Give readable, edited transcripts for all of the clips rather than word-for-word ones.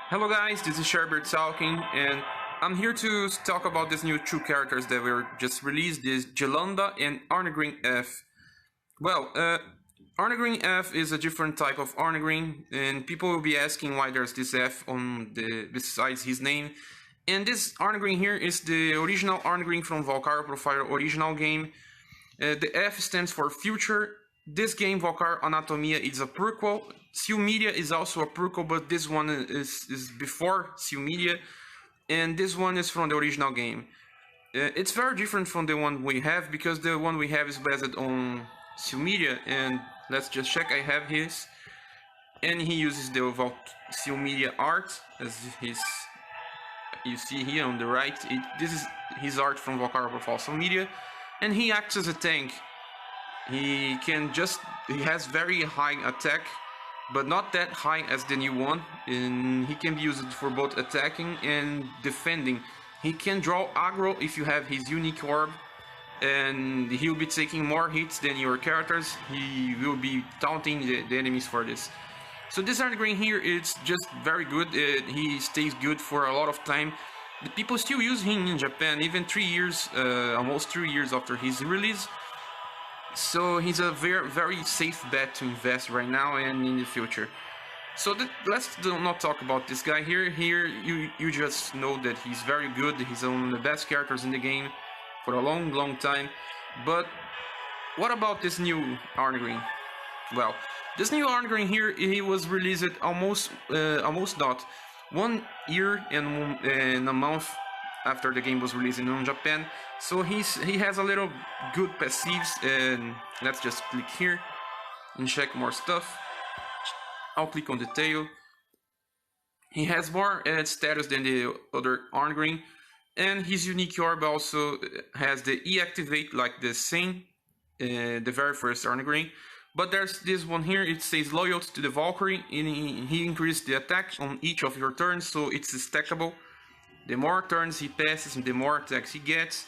Hello guys, this is ScherBR talking, and I'm here to talk about these new two characters that were just released, this Jelanda and Arngrim F. Well, Arngrim F is a different type of Arngrim, and people will be asking why there's this F on the besides his name. And this Arngrim here is the original Arngrim from Valkyrie Profile original game. The F stands for Future. This game, Valkyrie Anatomia, is a prequel. ScherBR is also a prequel, but this one is before ScherBR, and this one is from the original game. It's very different from the one we have, because the one we have is based on ScherBR, and let's just check. I have his, and he uses the ScherBR art, as you see here on the right. This is his art from Valkyrie Profile ScherBR, and he acts as a tank. He has very high attack, but not that high as the new one, and he can be used for both attacking and defending. He can draw aggro if you have his unique orb, and he'll be taking more hits than your characters. He will be taunting the enemies for this. So this Arngrin here is just very good. He stays good for a lot of time. The people still use him in Japan, even 3 years, almost 3 years after his release. So he's a very safe bet to invest right now and in the future. So let's not talk about this guy here. Here you just know that he's very good. He's one of the best characters in the game for a long time. But what about this new Arngrin? Well, this new Arngrin here, he was released almost not 1 year and a month after the game was released in Japan. So he has a little good passives, and let's just click here and check more stuff. I'll click on the tail. He has more status than the other Arngrim, and his unique orb also has the E activate like the same, the very first Arngrim. But there's this one here, it says loyalty to the Valkyrie, and he increases the attack on each of your turns, so it's stackable. The more turns he passes, the more attacks he gets.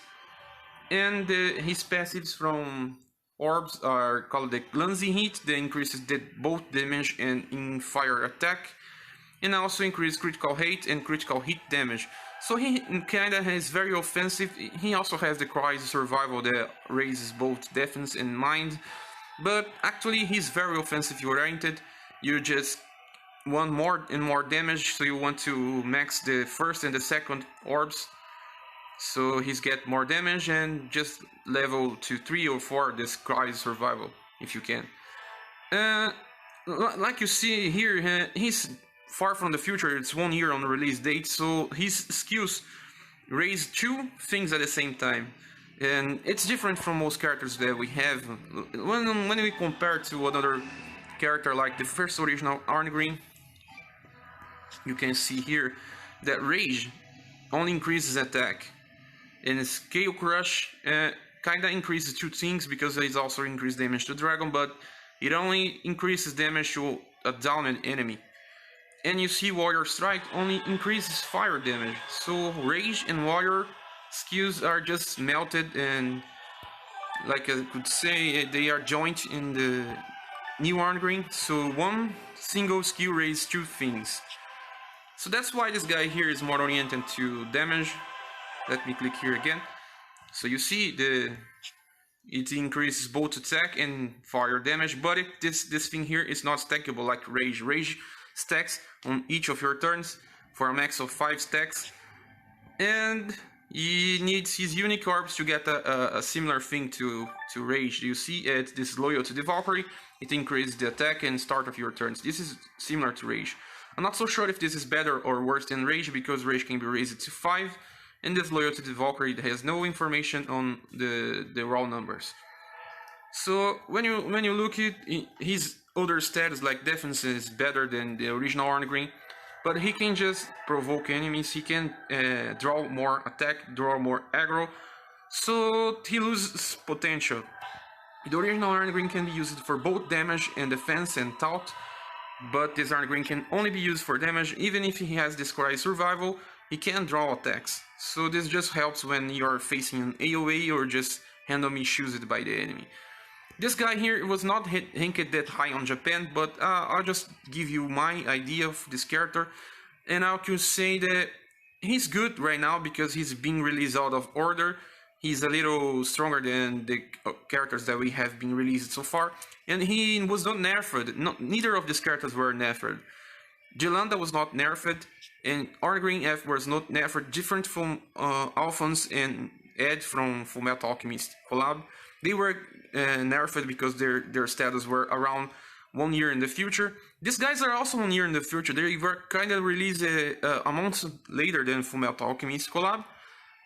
And his passives from orbs are called the glancing hit, that increases both damage and in fire attack, and also increases critical hit and critical hit damage. So he kinda is very offensive. He also has the crisis survival that raises both defense and mind, but actually he's very offensive oriented. You just want more and more damage, so you want to max the first and the second orbs, so he's get more damage, and just level to 3 or 4 this crisis survival if you can. Like you see here, he's far from the future. It's 1 year on the release date, so his skills raise 2 things at the same time, and it's different from most characters that we have. When we compare to another character like the first original Arngrim, you can see here that Rage only increases attack, and Scale Crush kinda increases 2 things, because it also increases damage to Dragon, but it only increases damage to a downed enemy. And you see Warrior Strike only increases fire damage, so Rage and Warrior skills are just melted, and like I could say, they are joined in the new Arngrim, so one single skill raises 2 things. So that's why this guy here is more oriented to damage. Let me click here again. So you see it increases both attack and fire damage, but this thing here is not stackable like Rage. Rage stacks on each of your turns for a max of 5 stacks, and he needs his unique orbs to get a similar thing to Rage. You see this is loyal to the Valkyrie. It increases the attack and start of your turns. This is similar to Rage. I'm not so sure if this is better or worse than Rage, because Rage can be raised to 5, and this loyalty to the Valkyrie has no information on the raw numbers. So when you look at his other stats, like defense is better than the original Arngrim, but he can just provoke enemies. He can draw more attack, draw more aggro, so he loses potential. The original Arngrim can be used for both damage and defense and taunt, but this Arngrim can only be used for damage. Even if he has this crisis survival, he can draw attacks. So this just helps when you're facing an AoE or just randomly chosen by the enemy. This guy here was not ranked that high on Japan, but I'll just give you my idea of this character. and I could say that he's good right now because he's being released out of order. He's a little stronger than the characters that we have been released so far, and he was not nerfed. Neither of these characters were nerfed. Jelanda was not nerfed, and Arngrim F was not nerfed, different from Alphonse and Ed from Fullmetal Alchemist collab. They were nerfed because their status were around 1 year in the future. These guys are also 1 year in the future. They were kind of released a month later than Fullmetal Alchemist collab,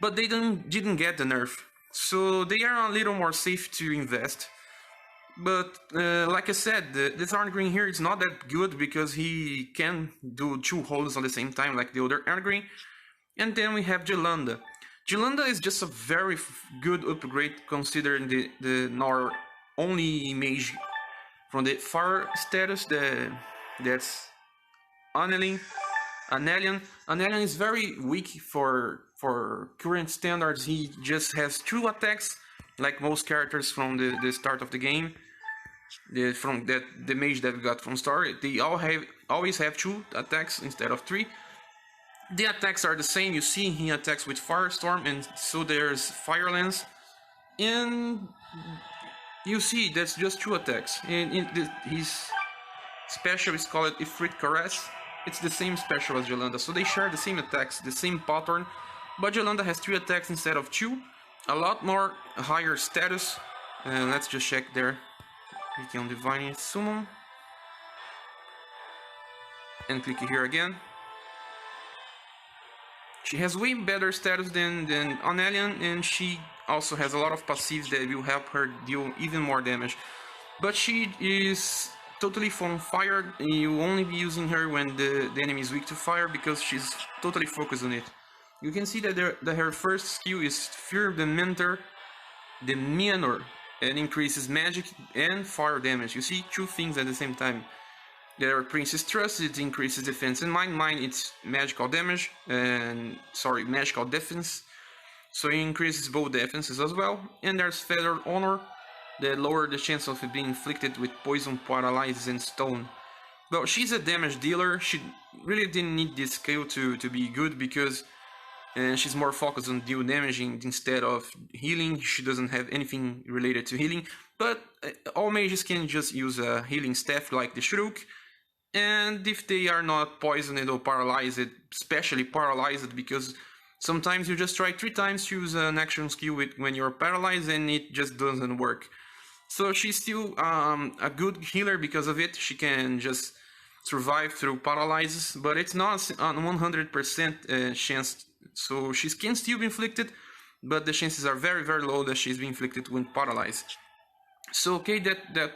but they didn't get the nerf. So they are a little more safe to invest. But like I said, this Arngrin here is not that good because he can do 2 holds on the same time like the other Arngrin. And then we have Jelanda. Jelanda is just a very good upgrade considering the Nor only mage from the fire status that's Anelian. Anelian is very weak for current standards. He just has 2 attacks, like most characters from the start of the game. The mage that we got from start, they always have 2 attacks instead of 3. The attacks are the same. You see he attacks with Firestorm, and so there's Fire Lance, and you see that's just 2 attacks. And his special is called Ifrit Caress. It's the same special as Jelanda, so they share the same attacks, the same pattern, but Jelanda has 3 attacks instead of 2, a lot more higher status. Let's just check there. Click on Divine Summon and click here again. She has way better status than Anelian, and she also has a lot of passives that will help her deal even more damage. But she is totally from fire, and you only be using her when the enemy is weak to fire because she's totally focused on it. You can see that her first skill is Fear the Mentor, the Minor, and increases magic and fire damage. You see 2 things at the same time. There are Princess Trust, it increases defense, and mine it's magical damage, and magical defense, so it increases both defenses as well. And there's Feathered Honor, that lower the chance of being inflicted with poison, paralysis, and stone. Well, she's a damage dealer. She really didn't need this skill to be good because she's more focused on deal damaging instead of healing. She doesn't have anything related to healing, but all mages can just use a healing staff like the Shrook. And if they are not poisoned or paralyzed, especially paralyzed, because sometimes you just try 3 times to use an action skill when you're paralyzed and it just doesn't work. So she's still a good healer because of it. She can just survive through paralysis, but it's not a 100% chance. So she can still be inflicted, but the chances are very, very low that she's being inflicted when paralyzed. So okay, that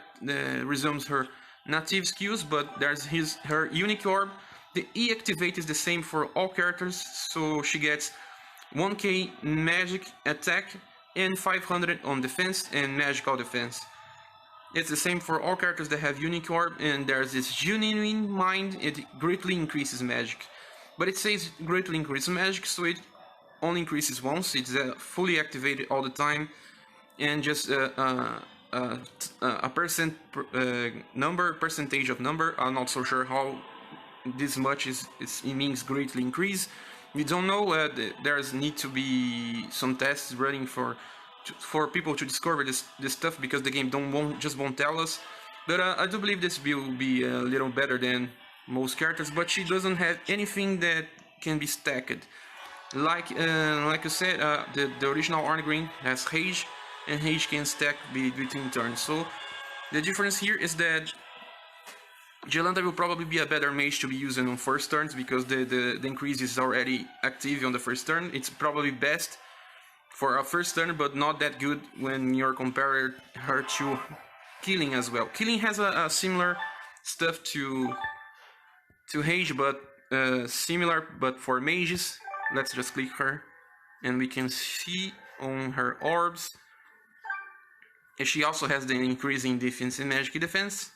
resumes her native skills, but there's her unique orb. The E activate is the same for all characters, so she gets 1k magic attack and 500 on defense and magical defense. It's the same for all characters that have unique orb, and there's this genuine mind. It greatly increases magic, but it says greatly increases magic, so it only increases once. It's fully activated all the time, and just a percentage of number. I'm not so sure how this much it means greatly increase. We don't know. There's need to be some tests running for people to discover this stuff, because the game won't tell us. But I do believe this will be a little better than most characters. But she doesn't have anything that can be stacked. Like I said, the original Arngrin has Rage, and Rage can stack between turns. So the difference here is that Jelanda will probably be a better mage to be using on first turns, because the increase is already active on the first turn. It's probably best for a first turn, but not that good when you're comparing her to Killing as well. Killing has a similar stuff to Rage, but similar but for mages. Let's just click her, and we can see on her orbs. And she also has the increasing defense and magic defense,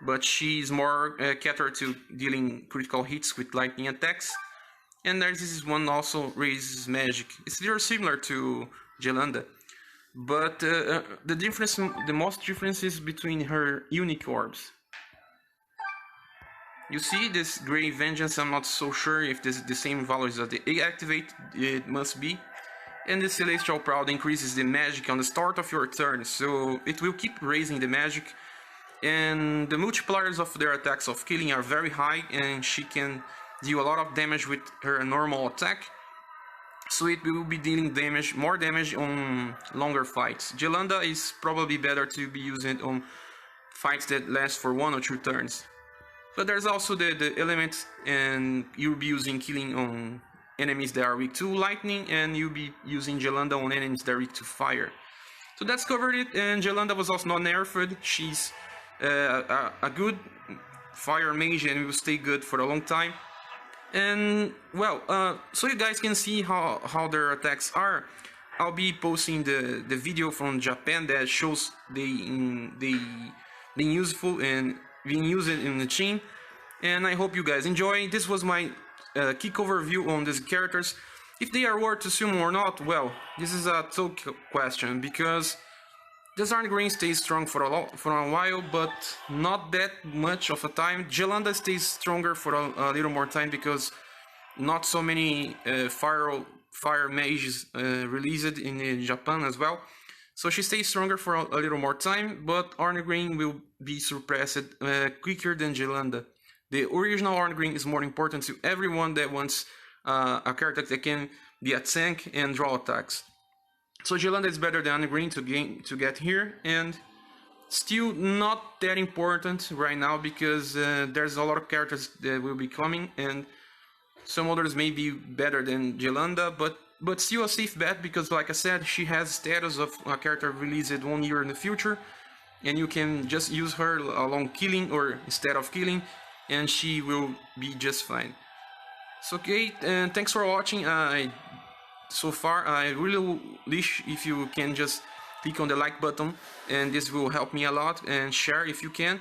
but she's more catered to dealing critical hits with lightning attacks. And there's this one also raises magic. It's very similar to Jelanda, but the most difference is between her unique orbs. You see this Grey Vengeance, I'm not so sure if this is the same values that they activate, it must be. And the Celestial Proud increases the magic on the start of your turn, so it will keep raising the magic. And the multipliers of their attacks of killing are very high, and she can deal a lot of damage with her normal attack. So it will be dealing more damage on longer fights. Jelanda is probably better to be used on fights that last for 1 or 2 turns. But there's also the elements, and you'll be using killing on enemies that are weak to lightning, and you'll be using Jelanda on enemies that are weak to fire. So that's covered it, and Jelanda was also not nerfed. She's a good fire mage and will stay good for a long time. And well, so you guys can see how their attacks are. I'll be posting the video from Japan that shows they being useful and being used in the team. And I hope you guys enjoy. This was my quick overview on these characters. If they are worth to summon or not, well, this is a tough question, because this Arngrin stays strong for a while, but not that much of a time. Jelanda stays stronger for a little more time, because not so many fire mages released in Japan as well. So she stays stronger for a little more time, but Arngrin will be suppressed quicker than Jelanda. The original Arngrin is more important to everyone that wants a character that can be a tank and draw attacks. So Jelanda is better than Arngrin to get here, and still not that important right now, because there's a lot of characters that will be coming, and some others may be better than Jelanda, but still a safe bet, because like I said, she has status of a character released 1 year in the future, and you can just use her along killing or instead of killing, and she will be just fine. So okay, and thanks for watching. So far, I really wish if you can just click on the like button, and this will help me a lot, and share if you can,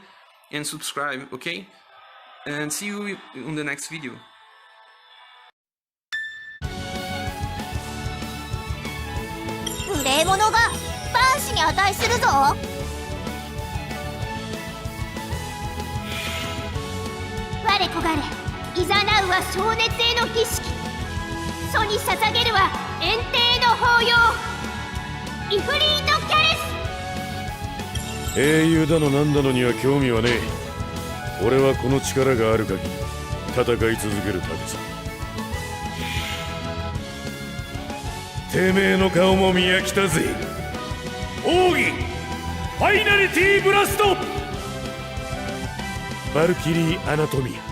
and subscribe, okay? And see you in the next video. 無礼者が万死に値するぞ。我こがれいざなうは消熱への儀式、祖に捧げるは炎帝の法要、イフリートキャレス。英雄だのなんだのには興味はねえ。俺はこの力がある限り戦い続けるだけさ。てめえの顔も見飽きたぜ。奥義ファイナリティブラストバルキリーアナトミア。